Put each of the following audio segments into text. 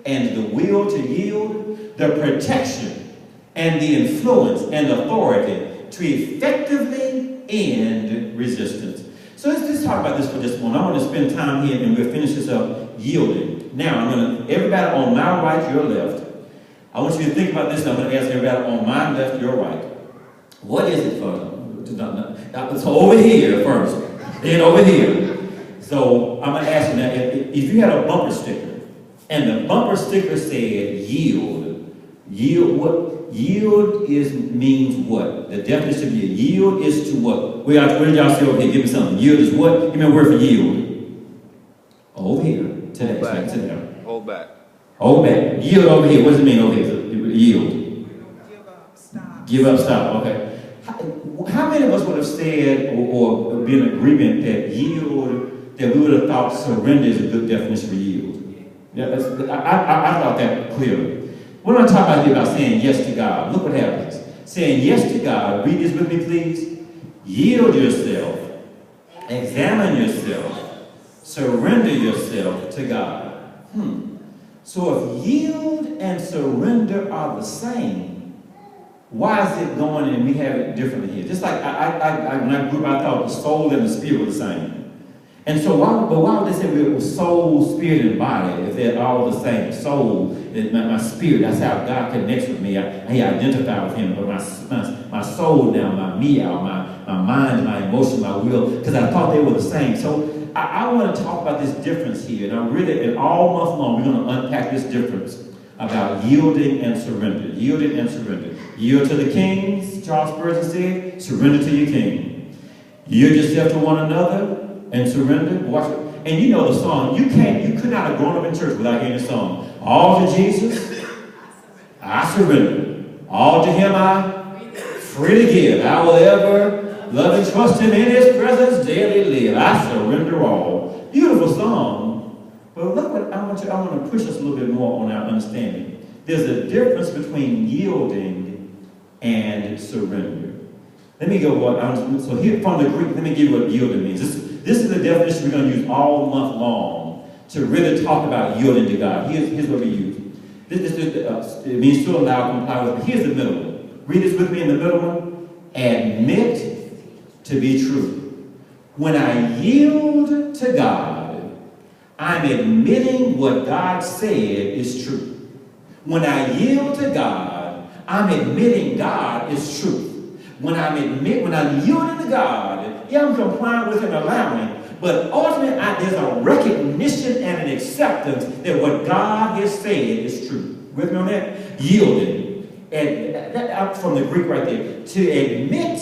and the will to yield, the protection and the influence and authority to effectively end resistance. So let's just talk about this for just a moment. I want to spend time here and we'll finish this up yielding. Now, I'm going to, everybody on my right, your left, I want you to think about this, and I'm going to ask everybody on my left, your right. What is it for? So over here first, then over here. So I'm going to ask you now, if you had a bumper sticker, and the bumper sticker said yield, what? Yield means what? The definition of yield is to what? What did y'all say over here? Give me something. Yield is what? Give me a word for yield. Over here. Today. Hold back. Hold back. Yield over here. What does it mean over here? Yield. Give up. Stop. Give up. Stop. Okay. How many of us would have said or been in agreement that yield, that we would have thought surrender is a good definition for yield? Yeah, I thought that clearly. What am I talking about here about saying yes to God? Look what happens. Saying yes to God, read this with me, please. Yield yourself. Examine yourself. Surrender yourself to God. So if yield and surrender are the same, why is it going and we have it differently here? Just like when I grew up, I thought the soul and the spirit were the same. And so why would they say we were soul, spirit, and body if they're all the same? Soul, my spirit, that's how God connects with me. I identify with him. But my soul now, my my mind, my emotion, my will, because I thought they were the same. So I want to talk about this difference here. And and all month long, we're going to unpack this difference about yielding and surrender. Yielding and surrender. Yield to the kings, Charles Spurgeon said, surrender to your king. Yield yourself to one another and surrender. Watch it. And you know the song. You could not have grown up in church without hearing the song. All to Jesus, I surrender. All to him I freely give. I will ever love and trust him in his presence daily live. I surrender all. Beautiful song. But look what I want to push us a little bit more on our understanding. There's a difference between yielding and surrender. Let me go so here from the Greek, let me give you what yielding means. This is the definition we're going to use all month long to really talk about yielding to God. Here's what we use. It means to allow, comply with. But here's the middle one. Read this with me in the middle one. Admit to be true. When I yield to God, I'm admitting what God said is true. When I yield to God, I'm admitting God is truth. When I'm yielding to God, yeah, I'm complying with and allowing, but ultimately there's a recognition and an acceptance that what God has said is true. With me on that? Yielding. And that from the Greek right there. To admit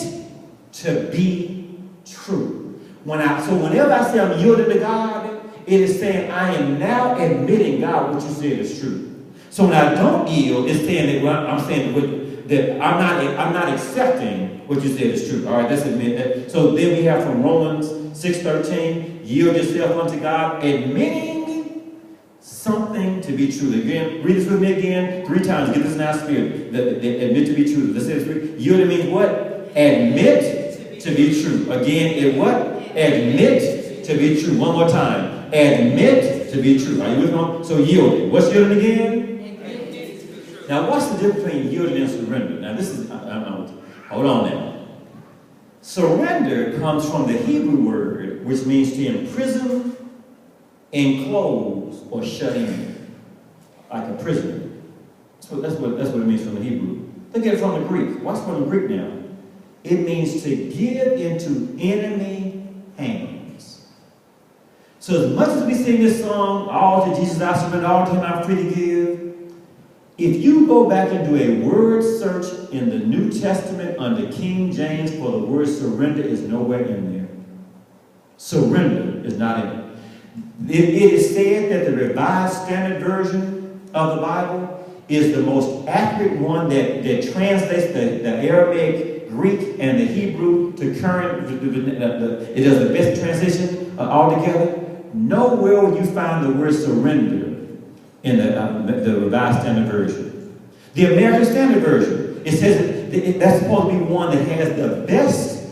to be true. So whenever I say I'm yielding to God, it is saying I am now admitting, God, what you said is true. So when I don't yield, it's saying that I'm saying that I'm not accepting what you said is true. All right, let's admit that. So then we have from Romans 6:13, yield yourself unto God, admitting something to be true. Again, read this with me again 3 times. Get this in our spirit. Admit to be true. Let's say it. Yield means what? Admit to be true. Again, it what? Admit to be true. One more time. Admit to be true. Are you with me? So yielding. What's yielding again? Now, what's the difference between yielding and surrender? Now, this is, hold on now. Surrender comes from the Hebrew word, which means to imprison, enclose, or shut in, like a prisoner. That's what it means from the Hebrew. Look at it from the Greek. What's from the Greek now? It means to give into enemy hands. So as much as we sing this song, all to Jesus I surrender, all to him I freely give, if you go back and do a word search in the New Testament under King James for the word surrender is nowhere in there. Surrender is not in it. It is said that the Revised Standard Version of the Bible is the most accurate one that translates the Aramaic, Greek, and the Hebrew to current. It does the best translation altogether. Nowhere will you find the word surrender in the Revised Standard Version. The American Standard Version, it says that's supposed to be one that has the best,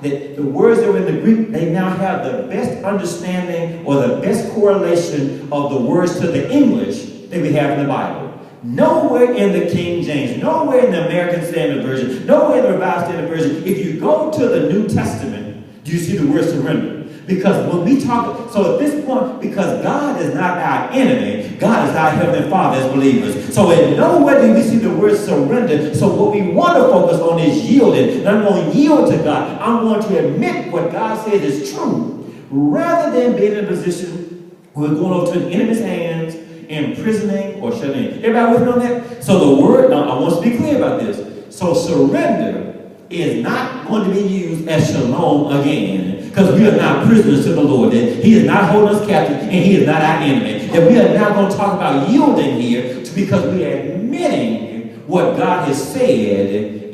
the words that were in the Greek, they now have the best understanding or the best correlation of the words to the English that we have in the Bible. Nowhere in the King James, nowhere in the American Standard Version, nowhere in the Revised Standard Version, if you go to the New Testament, do you see the word surrender? Because when we talk, so at this point, because God is not our enemy, God is our Heavenly Father as believers. So in nowhere do we see the word surrender. So what we want to focus on is yielding. And I'm going to yield to God. I'm going to admit what God says is true, rather than being in a position where we're going over to the enemy's hands, imprisoning or shutting in. Everybody with me on that? So the word, now I want to be clear about this. So surrender is not going to be used as shalom again, because we are not prisoners to the Lord. That He is not holding us captive, and He is not our enemy. That we are now going to talk about yielding here, because we are admitting what God has said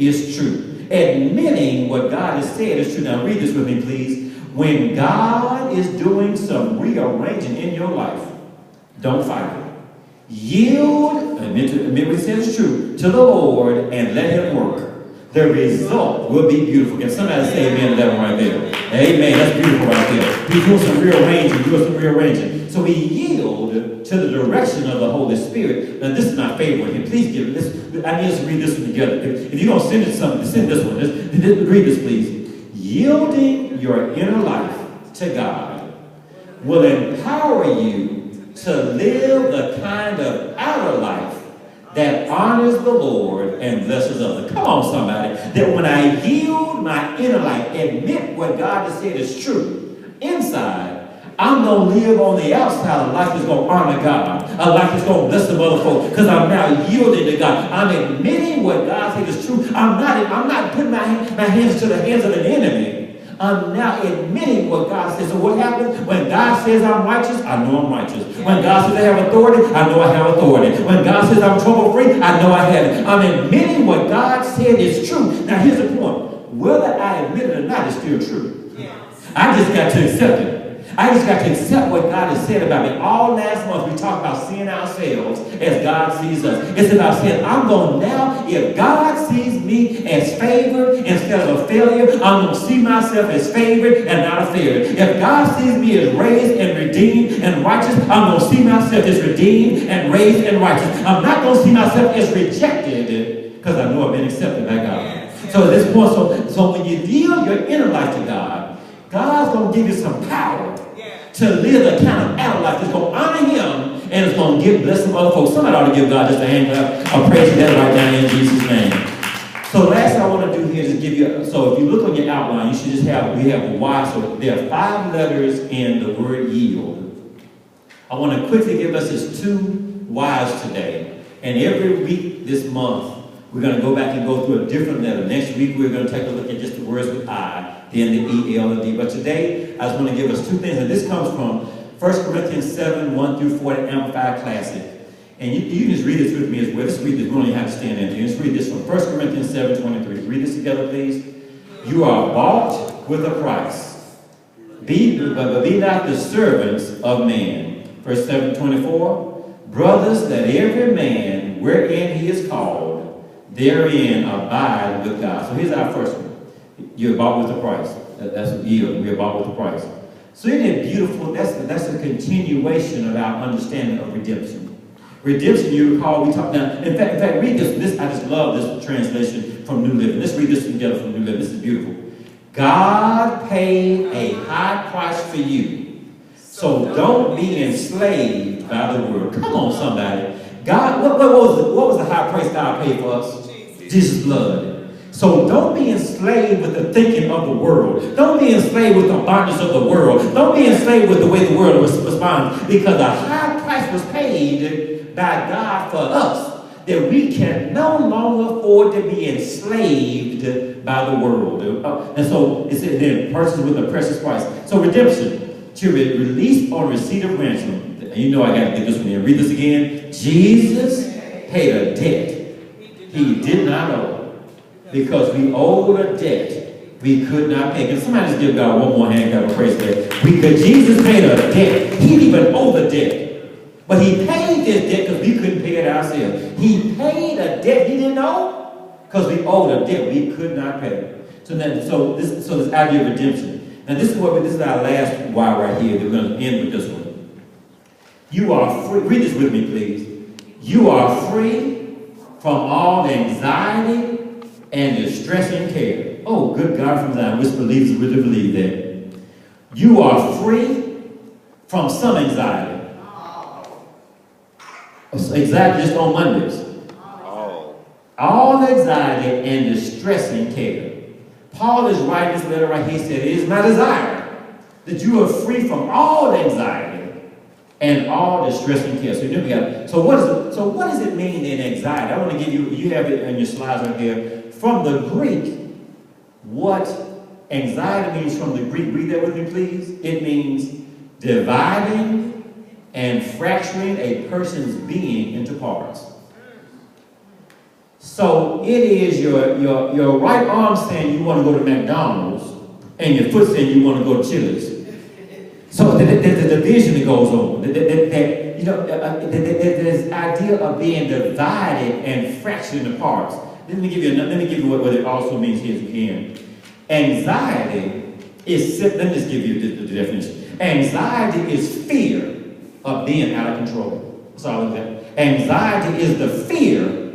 is true. Admitting what God has said is true. Now read this with me, please. When God is doing some rearranging in your life, don't fight it. Yield, admit what He says is true, to the Lord, and let Him work. The result will be beautiful. Can somebody say amen to that one right there? Amen. That's beautiful right there. He's doing some rearranging. So we yield to the direction of the Holy Spirit. Now this is my favorite here. Please give this. I need us to read this one together. If you're going to send it something, send this one. Read this, please. Yielding your inner life to God will empower you to live the kind of outer life that honors the Lord and blesses others. Come on, somebody. That when I yield my inner life, admit what God has said is true, inside, I'm going to live on the outside a life that's going to honor God, a life that's going to bless some other folks, because I'm now yielding to God. I'm admitting what God said is true. I'm not putting my hands to the hands of an enemy. I'm now admitting what God says. So what happens? When God says I'm righteous, I know I'm righteous. When God says I have authority, I know I have authority. When God says I'm trouble-free, I know I have it. I'm admitting what God said is true. Now here's the point. Whether I admit it or not is still true. I just got to accept it. I just got to accept what God has said about me. All last month we talked about seeing ourselves as God sees us. It's about saying, I'm going now, if God sees me as favored instead of a failure, I'm going to see myself as favored and not a failure. If God sees me as raised and redeemed and righteous, I'm going to see myself as redeemed and raised and righteous. I'm not going to see myself as rejected, because I know I've been accepted by God. So at this point, so when you yield your inner life to God, God's going to give you some power to live the kind of outer life that's going to honor Him and it's going to give blessing other folks. Somebody ought to give God just a hand clap or praise that right now in Jesus' name. So last thing I want to do here is just give you, so if you look on your outline, you should just have, we have a Y. So there are 5 letters in the word yield. I want to quickly give us just 2 Y's today. And every week this month, we're going to go back and go through a different letter. Next week, we're going to take a look at just the words with I, then the E, L, and D. But today, I just want to give us 2 things. And this comes from 1 Corinthians 7, 1 through 4, the Amplified Classic. And you can just read this with me as well. Let's read this. We don't even have to stand in. Let's read this from 1 Corinthians 7, 23. Read this together, please. You are bought with a price. Be not the servants of man. Verse 7, 24. Brothers, let every man wherein he is called, therein abide with God. So here's our first one. You're bought with a price. That's a yield. We're bought with a price. So isn't it beautiful? That's a continuation of our understanding of redemption. Redemption, you recall, we talked now. In fact, read this. I just love this translation from New Living. Let's read this together from New Living. This is beautiful. God paid a high price for you. So don't be enslaved by the world. Come on, somebody. God, what was the high price God paid for us? Jesus' blood. So don't be enslaved with the thinking of the world. Don't be enslaved with the bondage of the world. Don't be enslaved with the way the world responds. Because a high price was paid by God for us, that we can no longer afford to be enslaved by the world. And so it said then, persons with a precious price. So redemption, to be released on receipt of ransom. And you know I got to get this one in. Read this again. Jesus paid a debt He did not owe. Because we owed a debt we could not pay. Can somebody just give God one more hand clap of praise that? Because Jesus paid a debt. He didn't even owe the debt. But He paid this debt because we couldn't pay it ourselves. He paid a debt He didn't owe because we owed a debt we could not pay. So this idea of redemption. Now this is our last why right here. We're going to end with this one. You are free. Read this with me, please. You are free from all the anxiety and distress and care. Oh, good God from Zion, which believers really believe that. You are free from some anxiety. Anxiety just on Mondays. All anxiety and distress and care. Paul is writing this letter right here. He said, it is my desire that you are free from all anxiety and all distress and care. So what does it mean in anxiety? I want to give you have it on your slides right here. From the Greek, what anxiety means from the Greek, read that with me please. It means dividing and fracturing a person's being into parts. So it is your right arm saying you want to go to McDonald's and your foot saying you want to go to Chili's. So there's a division that goes on. There's this idea of being divided and fractured into parts. Let me give you what it also means here again. Anxiety is, let me just give you the definition. Anxiety is fear of being out of control. That's all I'm saying. Anxiety is the fear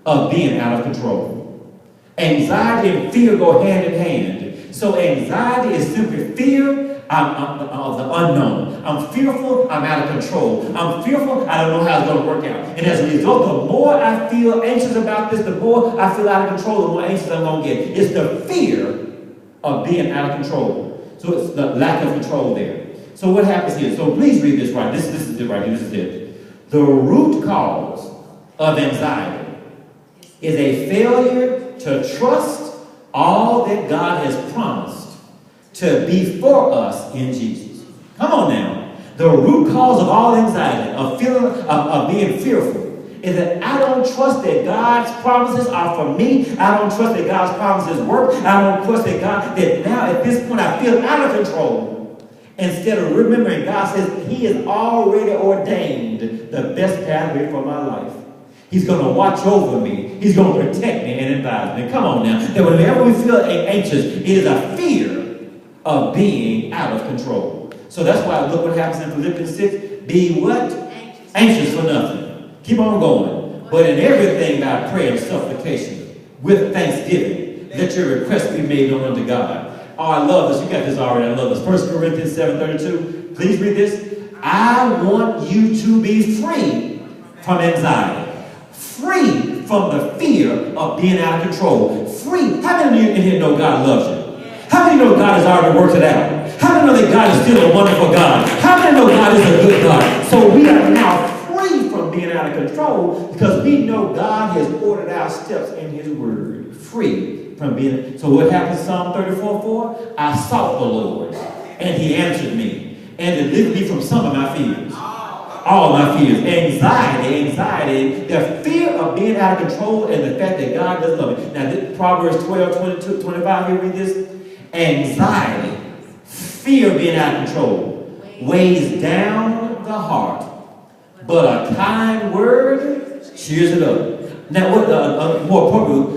of being out of control. Anxiety and fear go hand in hand. So anxiety is simply fear of the unknown. I'm fearful, I'm out of control. I'm fearful, I don't know how it's going to work out. And as a result, the more I feel anxious about this, the more I feel out of control, the more anxious I'm going to get. It's the fear of being out of control. So it's the lack of control there. So what happens here? So please read this right. This is it right here. This is it. The root cause of anxiety is a failure to trust all that God has promised to be for us in Jesus. Come on now. The root cause of all anxiety, of feeling, of being fearful, is that I don't trust that God's promises are for me. I don't trust that God's promises work. I don't trust that that now at this point I feel out of control. Instead of remembering, God says He has already ordained the best pathway for my life. He's going to watch over me. He's going to protect me and advise me. Come on now. That whenever we feel anxious, it is a fear of being out of control. So that's why look what happens in Philippians 6. Be what? Anxious for nothing. Keep on going. But in everything by prayer and supplication, with thanksgiving, let your requests be made known unto God. Oh, I love this. You got this already. I love this. 1 Corinthians 7:32. Please read this. I want you to be free from anxiety. Free from the fear of being out of control. Free. How many of you in here know God loves you? How many know God has already worked it out? How many know that God is still a wonderful God? How many know God is a good God? So we are now free from being out of control because we know God has ordered our steps in His Word. Free from being. So what happens in Psalm 34:4? I sought the Lord, and He answered me, and delivered me from some of my fears. All my fears. Anxiety, the fear of being out of control, and the fact that God doesn't love me. Now, Proverbs 12:22-25, you read this. Anxiety, fear of being out of control, weighs down the heart, but a kind word cheers it up. Now, what more appropriately,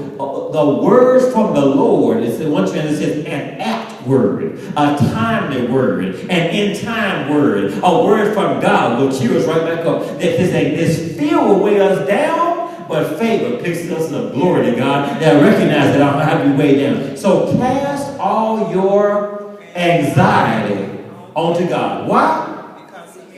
the words from the Lord, it's in one translation, says an apt word, a timely word, an in-time word, a word from God will cheer us right back up. That this fear will weigh us down, but favor picks us up. Glory to God. Now recognize that I don't have to be weighed down. So cast all your anxiety onto God. Why?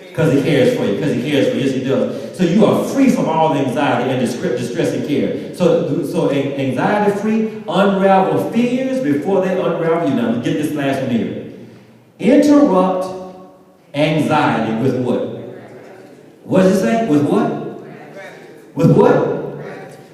Because He cares for you. Because He cares for you. Yes, He does. So you are free from all anxiety and distress and care. So anxiety free, unravel fears before they unravel you. Now, let's get this last one here. Interrupt anxiety with what? What does it say? With what? With what?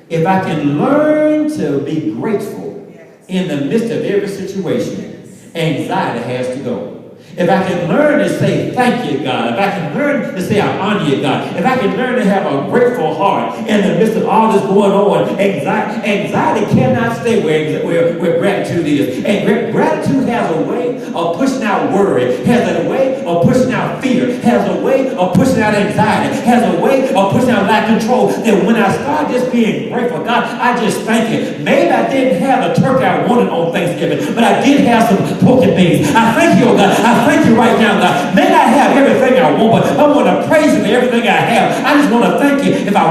If I can learn to be grateful in the midst of every situation, anxiety has to go. If I can learn to say thank you, God. If I can learn to say I honor you, God. If I can learn to have a grateful heart in the midst of all this going on, anxiety cannot stay where gratitude is. And gratitude has a way of pushing out worry, has a way of pushing out fear, has a way of pushing out anxiety, has a way of pushing out lack of control. That when I start just being grateful, God, I just thank you. Maybe I didn't have the turkey I wanted on Thanksgiving, but I did have some pork and beans. I thank you, oh God. I thank you right now, God. May not have everything I want, but I want to praise you for everything I have. I just want to thank you. If I